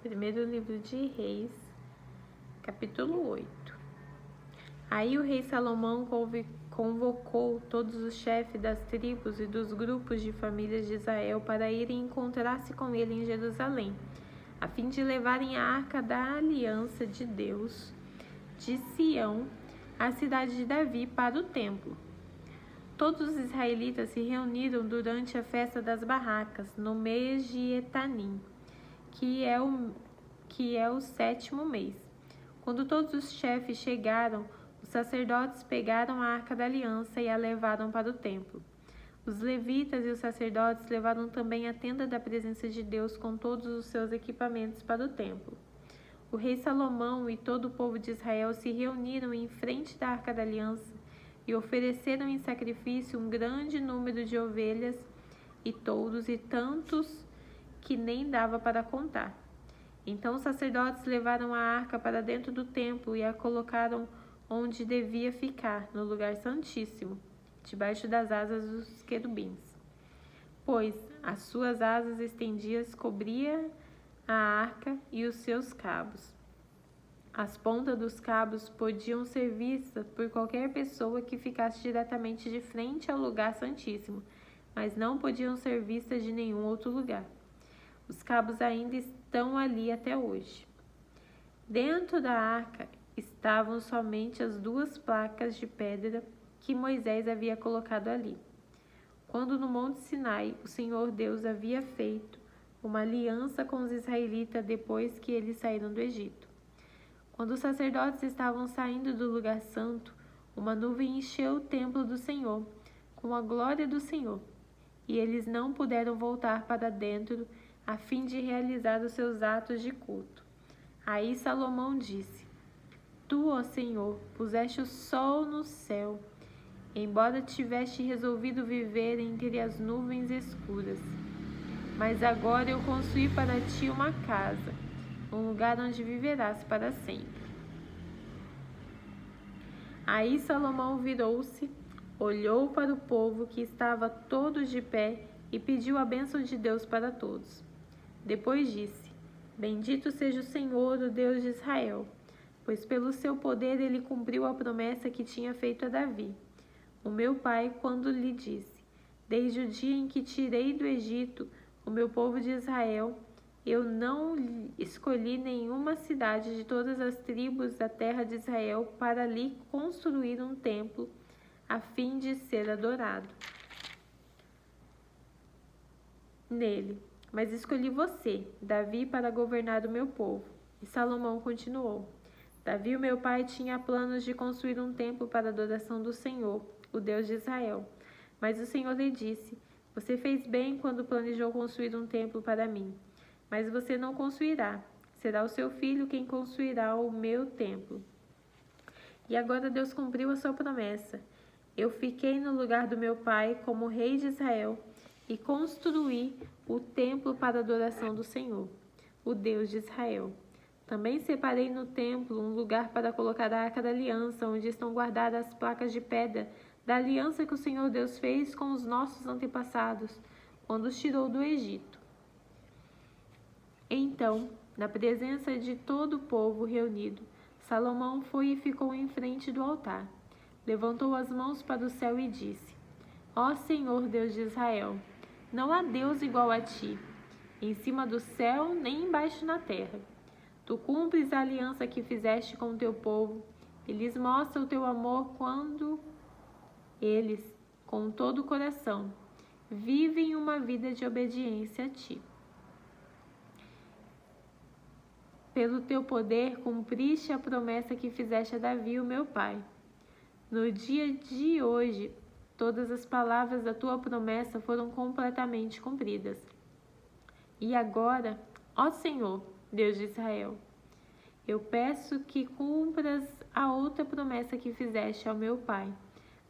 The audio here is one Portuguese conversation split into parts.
Primeiro livro de Reis, capítulo 8. Aí o rei Salomão convocou todos os chefes das tribos e dos grupos de famílias de Israel para irem encontrar-se com ele em Jerusalém, a fim de levarem a arca da aliança de Deus de Sião, a cidade de Davi, para o templo. Todos os israelitas se reuniram durante a festa das barracas, no mês de Etanim, que é o 7º mês. Quando todos os chefes chegaram, os sacerdotes pegaram a arca da aliança e a levaram para o templo. Os levitas e os sacerdotes levaram também a tenda da presença de Deus com todos os seus equipamentos para o templo. O rei Salomão e todo o povo de Israel se reuniram em frente da arca da aliança e ofereceram em sacrifício um grande número de ovelhas e touros, e tantos que nem dava para contar. Então os sacerdotes levaram a arca para dentro do templo e a colocaram onde devia ficar, no lugar santíssimo, debaixo das asas dos querubins, pois as suas asas estendidas cobriam a arca e os seus cabos. As pontas dos cabos podiam ser vistas por qualquer pessoa que ficasse diretamente de frente ao lugar santíssimo, mas não podiam ser vistas de nenhum outro lugar. Os cabos ainda estão ali até hoje. Dentro da arca estavam somente as 2 placas de pedra que Moisés havia colocado ali, quando no Monte Sinai o Senhor Deus havia feito uma aliança com os israelitas depois que eles saíram do Egito. Quando os sacerdotes estavam saindo do lugar santo, uma nuvem encheu o templo do Senhor com a glória do Senhor, e eles não puderam voltar para dentro a fim de realizar os seus atos de culto. Aí Salomão disse: Tu, ó Senhor, puseste o sol no céu, embora tiveste resolvido viver entre as nuvens escuras. Mas agora eu construí para ti uma casa, um lugar onde viverás para sempre. Aí Salomão virou-se, olhou para o povo que estava todos de pé e pediu a bênção de Deus para todos. Depois disse: Bendito seja o Senhor, o Deus de Israel, pois pelo seu poder ele cumpriu a promessa que tinha feito a Davi, o meu pai, quando lhe disse: Desde o dia em que tirei do Egito o meu povo de Israel, eu não escolhi nenhuma cidade de todas as tribos da terra de Israel para ali construir um templo, a fim de ser adorado nele. Mas escolhi você, Davi, para governar o meu povo. E Salomão continuou: Davi, o meu pai, tinha planos de construir um templo para a adoração do Senhor, o Deus de Israel. Mas o Senhor lhe disse: Você fez bem quando planejou construir um templo para mim. Mas você não construirá. Será o seu filho quem construirá o meu templo. E agora Deus cumpriu a sua promessa. Eu fiquei no lugar do meu pai como rei de Israel e construí o templo para a adoração do Senhor, o Deus de Israel. Também separei no templo um lugar para colocar a arca da aliança, onde estão guardadas as placas de pedra da aliança que o Senhor Deus fez com os nossos antepassados, quando os tirou do Egito. Então, na presença de todo o povo reunido, Salomão foi e ficou em frente do altar. Levantou as mãos para o céu e disse: Ó Senhor Deus de Israel, não há Deus igual a ti, em cima do céu nem embaixo na terra. Tu cumpres a aliança que fizeste com o teu povo e lhes mostra o teu amor quando eles, com todo o coração, vivem uma vida de obediência a ti. Pelo teu poder cumpriste a promessa que fizeste a Davi, o meu pai. No dia de hoje, todas as palavras da tua promessa foram completamente cumpridas. E agora, ó Senhor, Deus de Israel, eu peço que cumpras a outra promessa que fizeste ao meu pai,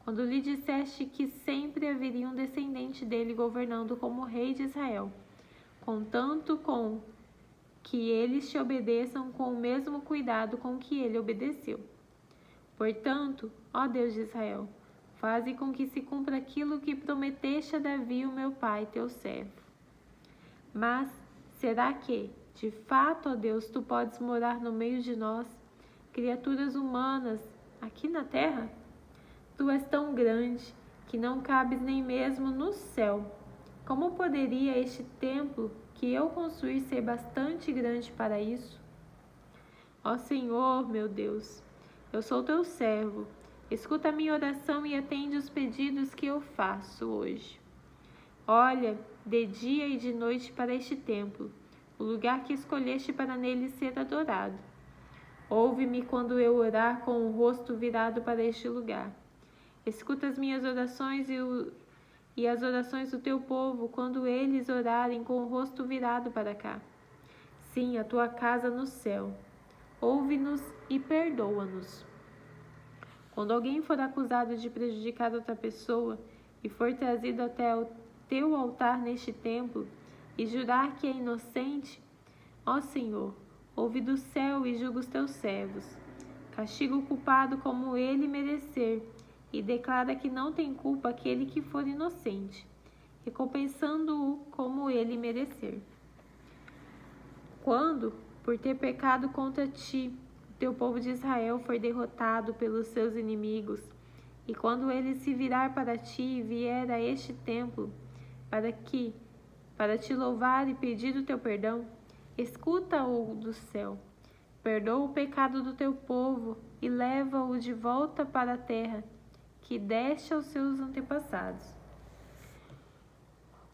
quando lhe disseste que sempre haveria um descendente dele governando como rei de Israel, contanto com que eles te obedeçam com o mesmo cuidado com que ele obedeceu. Portanto, ó Deus de Israel, faze com que se cumpra aquilo que prometeste a Davi, o meu pai, teu servo. Mas será que, De fato, ó Deus, tu podes morar no meio de nós, criaturas humanas, aqui na terra? Tu és tão grande que não cabes nem mesmo no céu. Como poderia este templo que eu construí ser bastante grande para isso? Ó Senhor, meu Deus, eu sou teu servo. Escuta a minha oração e atende os pedidos que eu faço hoje. Olha, de dia e de noite para este templo, o lugar que escolheste para nele ser adorado. Ouve-me quando eu orar com o rosto virado para este lugar. Escuta as minhas orações e as orações do teu povo quando eles orarem com o rosto virado para cá. Sim, a tua casa no céu. Ouve-nos e perdoa-nos. Quando alguém for acusado de prejudicar outra pessoa e for trazido até o teu altar neste templo e jurar que é inocente, ó Senhor, ouve do céu e julga os teus servos. Castiga o culpado como ele merecer e declara que não tem culpa aquele que for inocente, recompensando-o como ele merecer. Quando, por ter pecado contra ti, teu povo de Israel foi derrotado pelos seus inimigos, e quando ele se virar para ti e vier a este templo, para te louvar e pedir o teu perdão, escuta-o do céu, perdoa o pecado do teu povo e leva-o de volta para a terra que deste aos seus antepassados.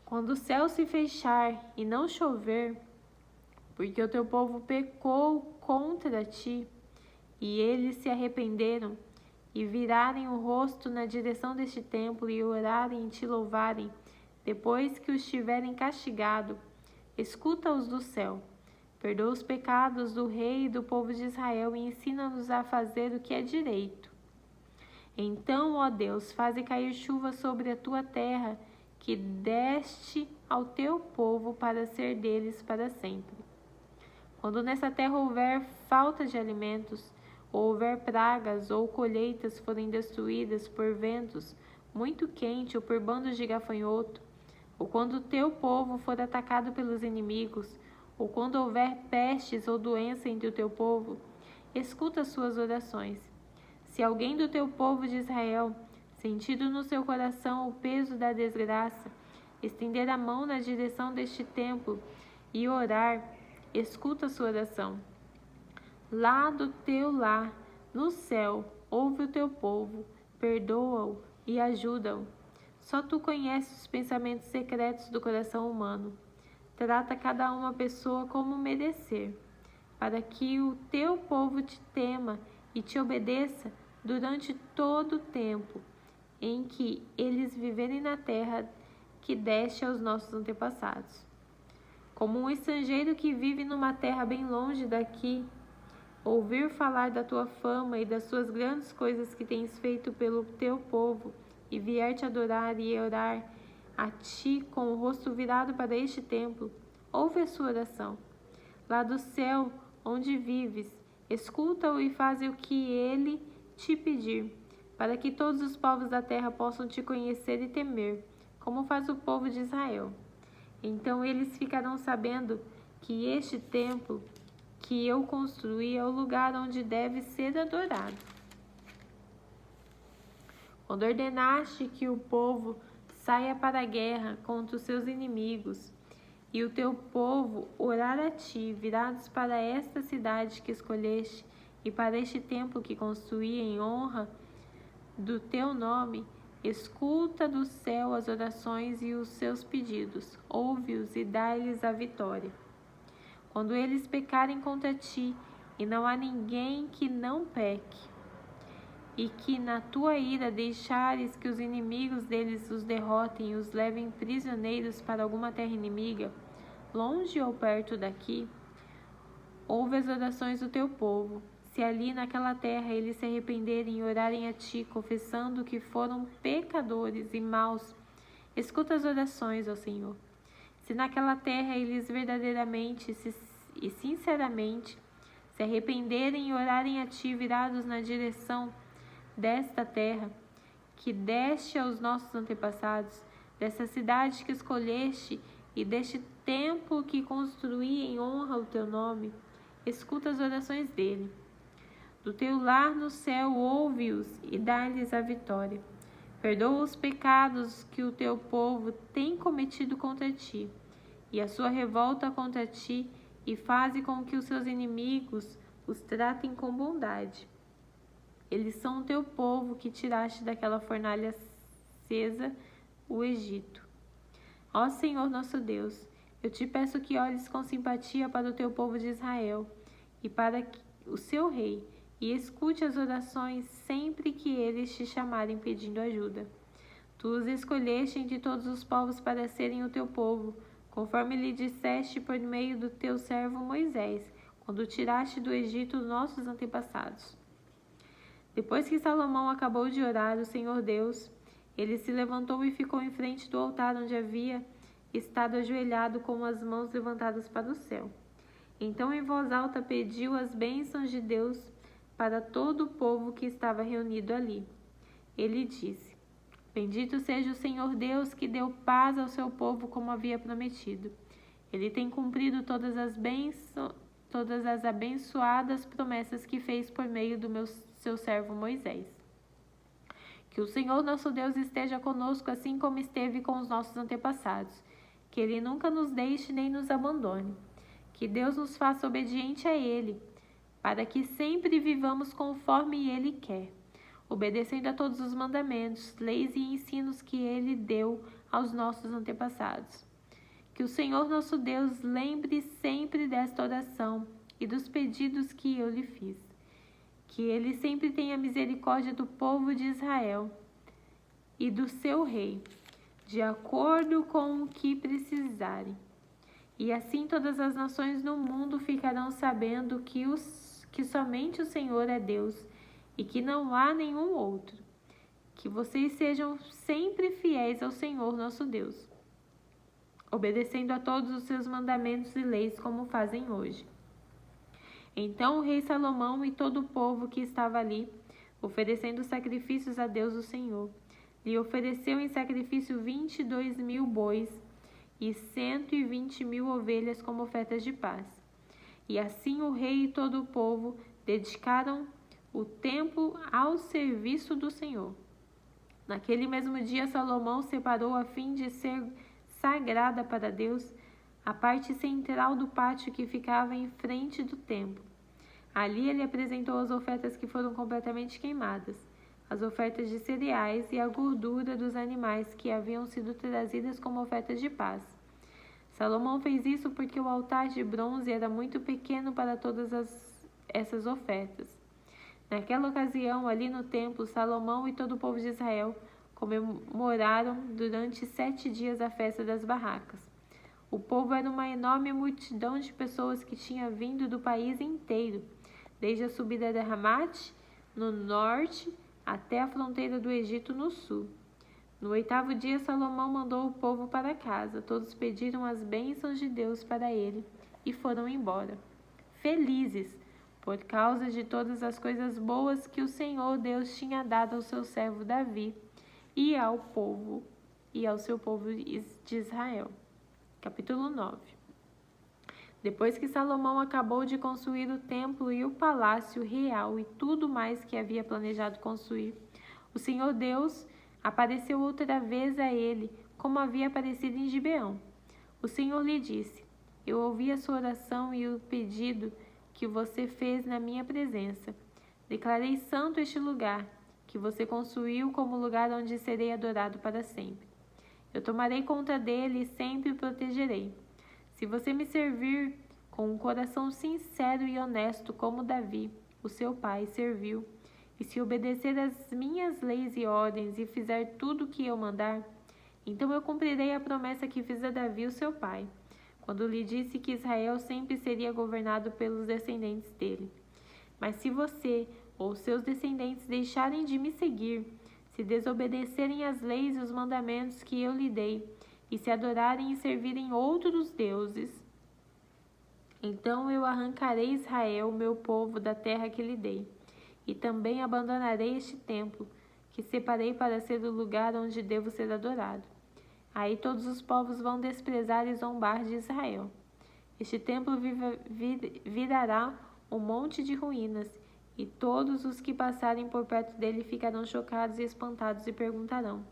Quando o céu se fechar e não chover, porque o teu povo pecou contra ti, e eles se arrependeram, e virarem o rosto na direção deste templo, e orarem e te louvarem, depois que os tiverem castigado, escuta-os do céu, perdoa os pecados do rei e do povo de Israel, e ensina-nos a fazer o que é direito. Então, ó Deus, faze cair chuva sobre a tua terra, que deste ao teu povo para ser deles para sempre. Quando nessa terra houver falta de alimentos, ou houver pragas, ou colheitas forem destruídas por ventos muito quentes ou por bandos de gafanhoto, ou quando o teu povo for atacado pelos inimigos, ou quando houver pestes ou doença entre o teu povo, escuta as suas orações. Se alguém do teu povo de Israel, sentindo no seu coração o peso da desgraça, estender a mão na direção deste templo e orar, escuta a sua oração. Lá do teu lar, no céu, ouve o teu povo, perdoa-o e ajuda-o. Só tu conheces os pensamentos secretos do coração humano. Trata cada uma pessoa como merecer, para que o teu povo te tema e te obedeça durante todo o tempo em que eles viverem na terra que deste aos nossos antepassados. Como um estrangeiro que vive numa terra bem longe daqui, ouvir falar da tua fama e das suas grandes coisas que tens feito pelo teu povo, e vier te adorar e orar a ti com o rosto virado para este templo, ouve a sua oração. Lá do céu, onde vives, escuta-o e faze o que ele te pedir, para que todos os povos da terra possam te conhecer e temer, como faz o povo de Israel. Então eles ficarão sabendo que este templo que eu construí é o lugar onde deve ser adorado. Quando ordenaste que o povo saia para a guerra contra os seus inimigos, e o teu povo orar a ti, virados para esta cidade que escolheste, e para este templo que construí em honra do teu nome, escuta do céu as orações e os seus pedidos, ouve-os e dá-lhes a vitória. Quando eles pecarem contra ti, e não há ninguém que não peque, e que na tua ira deixares que os inimigos deles os derrotem e os levem prisioneiros para alguma terra inimiga, longe ou perto daqui, ouve as orações do teu povo. Se ali naquela terra eles se arrependerem e orarem a ti, confessando que foram pecadores e maus, escuta as orações, ó Senhor. Se naquela terra eles verdadeiramente e sinceramente se arrependerem e orarem a ti, virados na direção desta terra que deste aos nossos antepassados, dessa cidade que escolheste e deste templo que construí em honra ao teu nome, escuta as orações dele. Do teu lar no céu ouve-os e dá-lhes a vitória. Perdoa os pecados que o teu povo tem cometido contra ti, e a sua revolta contra ti, e faze com que os seus inimigos os tratem com bondade. Eles são o teu povo que tiraste daquela fornalha acesa, o Egito. Ó Senhor nosso Deus, eu te peço que olhes com simpatia para o teu povo de Israel e para o seu rei, e escute as orações sempre que eles te chamarem pedindo ajuda. Tu os escolheste entre todos os povos para serem o teu povo, conforme lhe disseste por meio do teu servo Moisés, quando tiraste do Egito nossos antepassados. Depois que Salomão acabou de orar, o Senhor Deus, ele se levantou e ficou em frente do altar onde havia estado ajoelhado com as mãos levantadas para o céu. Então, em voz alta, pediu as bênçãos de Deus para todo o povo que estava reunido ali. Ele disse: Bendito seja o Senhor Deus que deu paz ao seu povo como havia prometido. Ele tem cumprido todas as abençoadas promessas que fez por meio do seu servo Moisés. Que o Senhor nosso Deus esteja conosco assim como esteve com os nossos antepassados. Que Ele nunca nos deixe nem nos abandone. Que Deus nos faça obediente a Ele, para que sempre vivamos conforme Ele quer, obedecendo a todos os mandamentos, leis e ensinos que Ele deu aos nossos antepassados. Que o Senhor nosso Deus lembre sempre desta oração e dos pedidos que eu lhe fiz. Que Ele sempre tenha misericórdia do povo de Israel e do seu rei, de acordo com o que precisarem. E assim todas as nações no mundo ficarão sabendo que somente o Senhor é Deus e que não há nenhum outro. Que vocês sejam sempre fiéis ao Senhor nosso Deus, obedecendo a todos os seus mandamentos e leis como fazem hoje. Então o rei Salomão e todo o povo que estava ali, oferecendo sacrifícios a Deus o Senhor, lhe ofereceu em sacrifício 22.000 bois e 120.000 ovelhas como ofertas de paz. E assim o rei e todo o povo dedicaram o templo ao serviço do Senhor. Naquele mesmo dia, Salomão separou a fim de ser sagrada para Deus a parte central do pátio que ficava em frente do templo. Ali ele apresentou as ofertas que foram completamente queimadas, as ofertas de cereais e a gordura dos animais que haviam sido trazidas como ofertas de paz. Salomão fez isso porque o altar de bronze era muito pequeno para todas essas ofertas. Naquela ocasião, ali no templo, Salomão e todo o povo de Israel comemoraram durante 7 dias a festa das barracas. O povo era uma enorme multidão de pessoas que tinha vindo do país inteiro, desde a subida de Ramate, no norte, até a fronteira do Egito, no sul. No 8º dia, Salomão mandou o povo para casa. Todos pediram as bênçãos de Deus para ele e foram embora, felizes, por causa de todas as coisas boas que o Senhor Deus tinha dado ao seu servo Davi e ao seu povo de Israel. Capítulo 9. Depois que Salomão acabou de construir o templo e o palácio real e tudo mais que havia planejado construir, o Senhor Deus apareceu outra vez a ele, como havia aparecido em Gibeão. O Senhor lhe disse: Eu ouvi a sua oração e o pedido que você fez na minha presença. Declarei santo este lugar, que você construiu como lugar onde serei adorado para sempre. Eu tomarei conta dele e sempre o protegerei. Se você me servir com um coração sincero e honesto como Davi, o seu pai, serviu, e se obedecer às minhas leis e ordens e fizer tudo o que eu mandar, então eu cumprirei a promessa que fiz a Davi, o seu pai, quando lhe disse que Israel sempre seria governado pelos descendentes dele. Mas se você ou seus descendentes deixarem de me seguir, se desobedecerem às leis e os mandamentos que eu lhe dei, e se adorarem e servirem outros deuses, então eu arrancarei Israel, meu povo, da terra que lhe dei, e também abandonarei este templo, que separei para ser o lugar onde devo ser adorado. Aí todos os povos vão desprezar e zombar de Israel. Este templo virará um monte de ruínas, e todos os que passarem por perto dele ficarão chocados e espantados e perguntarão: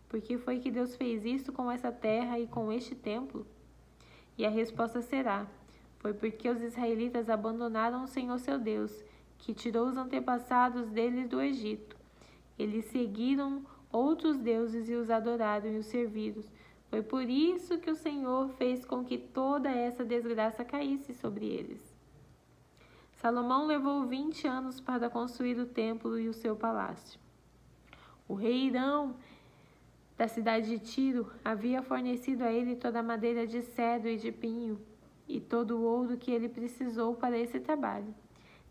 por que foi que Deus fez isso com essa terra e com este templo? E a resposta será: foi porque os israelitas abandonaram o Senhor seu Deus, que tirou os antepassados deles do Egito. Eles seguiram outros deuses e os adoraram e os serviram. Foi por isso que o Senhor fez com que toda essa desgraça caísse sobre eles. Salomão levou 20 anos para construir o templo e o seu palácio. O rei Hirão, da cidade de Tiro, havia fornecido a ele toda a madeira de cedro e de pinho e todo o ouro que ele precisou para esse trabalho.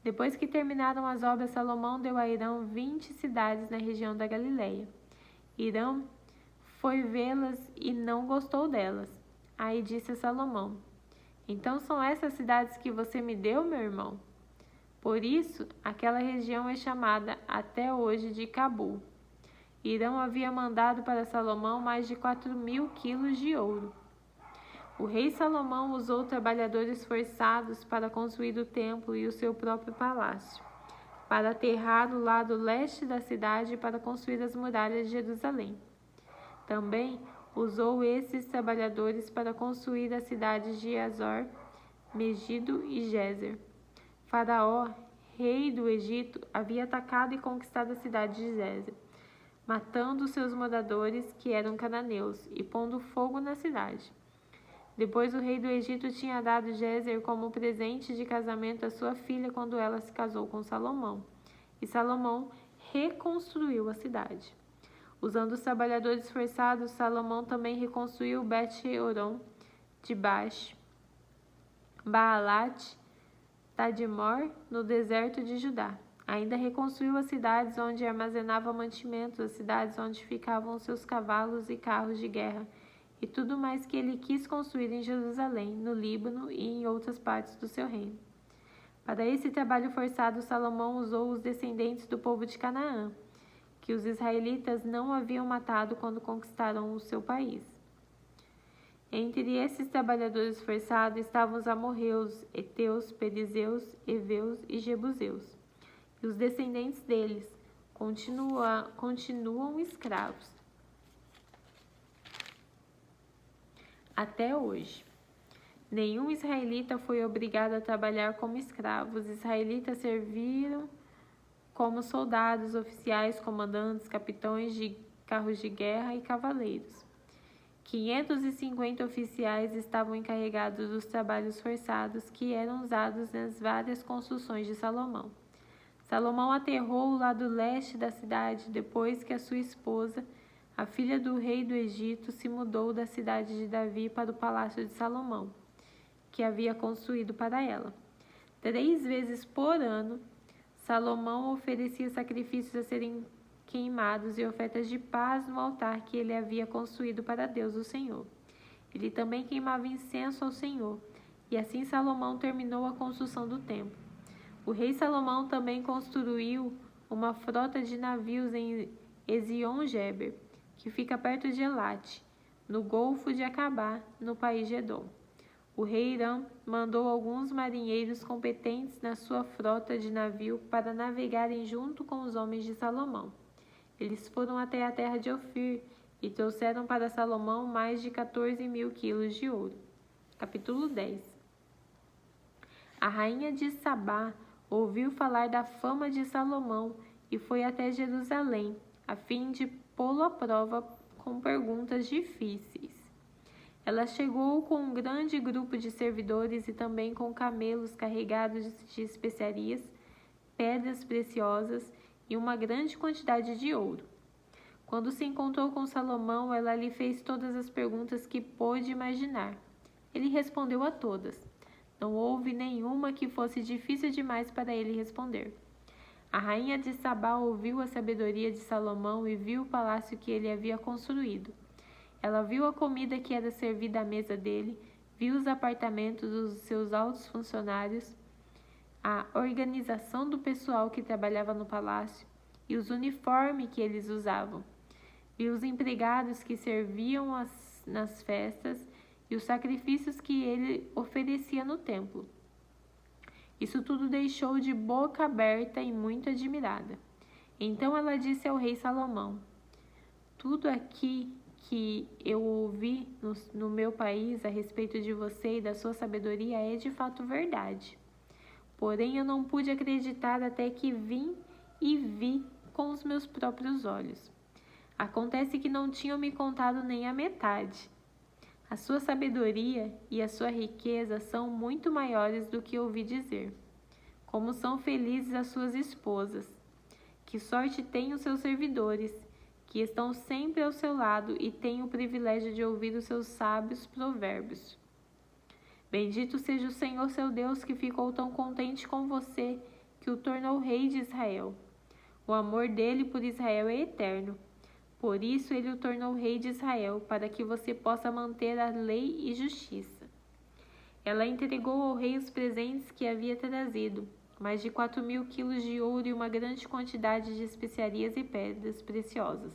Depois que terminaram as obras, Salomão deu a Hirão 20 cidades na região da Galileia. Hirão foi vê-las e não gostou delas. Aí disse a Salomão: então são essas cidades que você me deu, meu irmão? Por isso, aquela região é chamada até hoje de Cabul. Hirão havia mandado para Salomão mais de 4.000 quilos de ouro. O rei Salomão usou trabalhadores forçados para construir o templo e o seu próprio palácio, para aterrar o lado leste da cidade e para construir as muralhas de Jerusalém. Também usou esses trabalhadores para construir as cidades de Azor, Megido e Gezer. Faraó, rei do Egito, havia atacado e conquistado a cidade de Gezer, matando seus moradores, que eram cananeus, e pondo fogo na cidade. Depois o rei do Egito tinha dado Gezer como presente de casamento à sua filha quando ela se casou com Salomão. E Salomão reconstruiu a cidade. Usando os trabalhadores forçados, Salomão também reconstruiu Bet-Horon, Tibash, Baalat, Tadmor, no deserto de Judá. Ainda reconstruiu as cidades onde armazenava mantimentos, as cidades onde ficavam seus cavalos e carros de guerra, e tudo mais que ele quis construir em Jerusalém, no Líbano e em outras partes do seu reino. Para esse trabalho forçado, Salomão usou os descendentes do povo de Canaã, que os israelitas não haviam matado quando conquistaram o seu país. Entre esses trabalhadores forçados estavam os amorreus, heteus, perizeus, heveus e jebuseus. E os descendentes deles continuam escravos até hoje. Nenhum israelita foi obrigado a trabalhar como escravo. Os israelitas serviram como soldados, oficiais, comandantes, capitães de carros de guerra e cavaleiros. 550 oficiais estavam encarregados dos trabalhos forçados que eram usados nas várias construções de Salomão. Salomão aterrou o lado leste da cidade depois que a sua esposa, a filha do rei do Egito, se mudou da cidade de Davi para o palácio de Salomão, que havia construído para ela. 3 vezes por ano, Salomão oferecia sacrifícios a serem queimados e ofertas de paz no altar que ele havia construído para Deus, o Senhor. Ele também queimava incenso ao Senhor, e assim Salomão terminou a construção do templo. O rei Salomão também construiu uma frota de navios em Ezion-Geber, que fica perto de Elate, no Golfo de Acabá, no país de Edom. O rei Hirão mandou alguns marinheiros competentes na sua frota de navio para navegarem junto com os homens de Salomão. Eles foram até a terra de Ofir e trouxeram para Salomão mais de 14.000 quilos de ouro. Capítulo 10. A rainha de Sabá ouviu falar da fama de Salomão e foi até Jerusalém, a fim de pô-lo à prova com perguntas difíceis. Ela chegou com um grande grupo de servidores e também com camelos carregados de especiarias, pedras preciosas e uma grande quantidade de ouro. Quando se encontrou com Salomão, ela lhe fez todas as perguntas que pôde imaginar. Ele respondeu a todas. Não houve nenhuma que fosse difícil demais para ele responder. A rainha de Sabá ouviu a sabedoria de Salomão e viu o palácio que ele havia construído. Ela viu a comida que era servida à mesa dele, viu os apartamentos dos seus altos funcionários, a organização do pessoal que trabalhava no palácio e os uniformes que eles usavam. Viu os empregados que serviam as nas festas e os sacrifícios que ele oferecia no templo. Isso tudo deixou de boca aberta e muito admirada. Então ela disse ao rei Salomão: tudo aqui que eu ouvi no meu país a respeito de você e da sua sabedoria é de fato verdade. Porém, eu não pude acreditar até que vim e vi com os meus próprios olhos. Acontece que não tinham me contado nem a metade. A sua sabedoria e a sua riqueza são muito maiores do que ouvi dizer. Como são felizes as suas esposas. Que sorte têm os seus servidores, que estão sempre ao seu lado e têm o privilégio de ouvir os seus sábios provérbios. Bendito seja o Senhor seu Deus, que ficou tão contente com você, que o tornou rei de Israel. O amor dele por Israel é eterno. Por isso ele o tornou rei de Israel, para que você possa manter a lei e justiça. Ela entregou ao rei os presentes que havia trazido, mais de 4.000 quilos de ouro e uma grande quantidade de especiarias e pedras preciosas.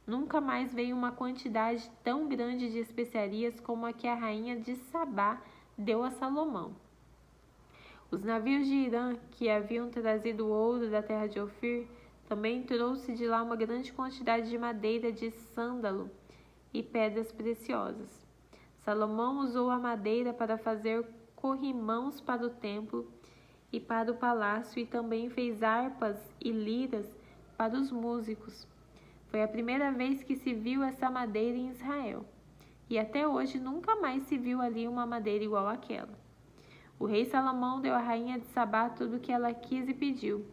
Nunca mais veio uma quantidade tão grande de especiarias como a que a rainha de Sabá deu a Salomão. Os navios de Irã, que haviam trazido ouro da terra de Ofir, também trouxe de lá uma grande quantidade de madeira de sândalo e pedras preciosas. Salomão usou a madeira para fazer corrimãos para o templo e para o palácio, e também fez harpas e liras para os músicos. Foi a primeira vez que se viu essa madeira em Israel, e até hoje nunca mais se viu ali uma madeira igual àquela. O rei Salomão deu à rainha de Sabá tudo o que ela quis e pediu,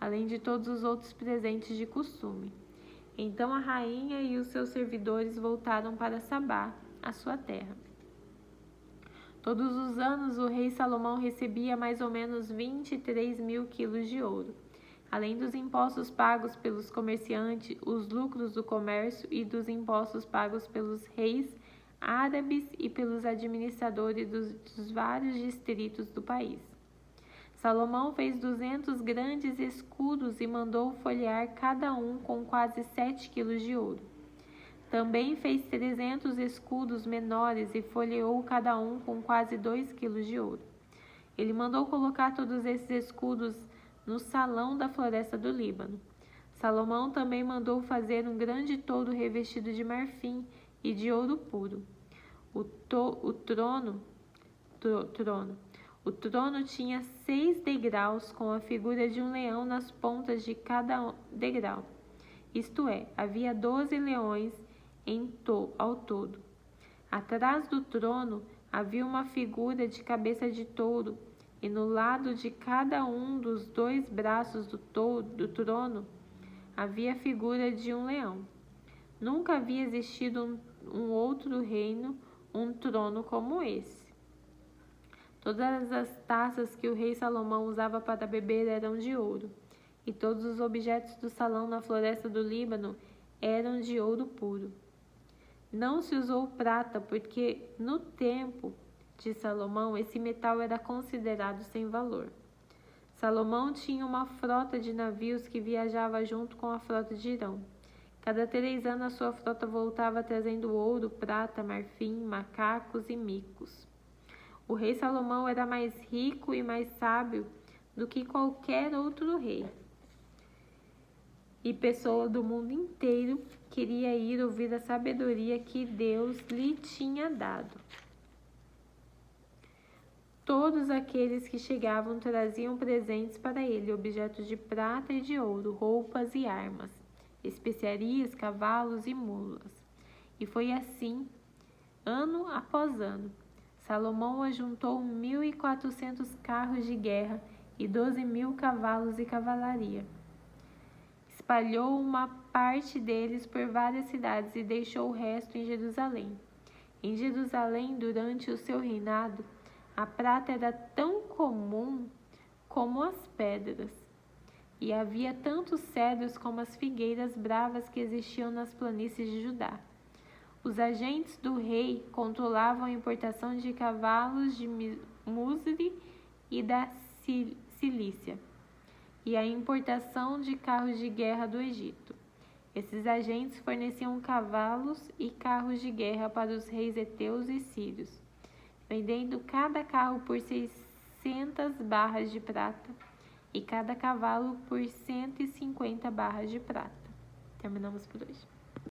além de todos os outros presentes de costume. Então a rainha e os seus servidores voltaram para Sabá, a sua terra. Todos os anos o rei Salomão recebia mais ou menos 23.000 quilos de ouro, além dos impostos pagos pelos comerciantes, os lucros do comércio e dos impostos pagos pelos reis árabes e pelos administradores dos vários distritos do país. Salomão fez 200 grandes escudos e mandou folhear cada um com quase 7 quilos de ouro. Também fez 300 escudos menores e folheou cada um com quase 2 quilos de ouro. Ele mandou colocar todos esses escudos no salão da floresta do Líbano. Salomão também mandou fazer um grande toldo revestido de marfim e de ouro puro. O trono tinha 6 degraus com a figura de um leão nas pontas de cada degrau. Isto é, havia 12 leões ao todo. Atrás do trono havia uma figura de cabeça de touro, e no lado de cada um dos 2 braços do trono havia a figura de um leão. Nunca havia existido um outro reino, um trono como esse. Todas as taças que o rei Salomão usava para beber eram de ouro, e todos os objetos do salão na floresta do Líbano eram de ouro puro. Não se usou prata, porque no tempo de Salomão esse metal era considerado sem valor. Salomão tinha uma frota de navios que viajava junto com a frota de Irão. Cada 3 anos a sua frota voltava trazendo ouro, prata, marfim, macacos e micos. O rei Salomão era mais rico e mais sábio do que qualquer outro rei. E pessoa do mundo inteiro queria ir ouvir a sabedoria que Deus lhe tinha dado. Todos aqueles que chegavam traziam presentes para ele, objetos de prata e de ouro, roupas e armas, especiarias, cavalos e mulas. E foi assim, ano após ano. Salomão ajuntou 1.400 carros de guerra e 12.000 cavalos e cavalaria. Espalhou uma parte deles por várias cidades e deixou o resto em Jerusalém. Em Jerusalém, durante o seu reinado, a prata era tão comum como as pedras, e havia tantos cedros como as figueiras bravas que existiam nas planícies de Judá. Os agentes do rei controlavam a importação de cavalos de Musri e da Cilícia, e a importação de carros de guerra do Egito. Esses agentes forneciam cavalos e carros de guerra para os reis heteus e sírios, vendendo cada carro por 600 barras de prata e cada cavalo por 150 barras de prata. Terminamos por hoje.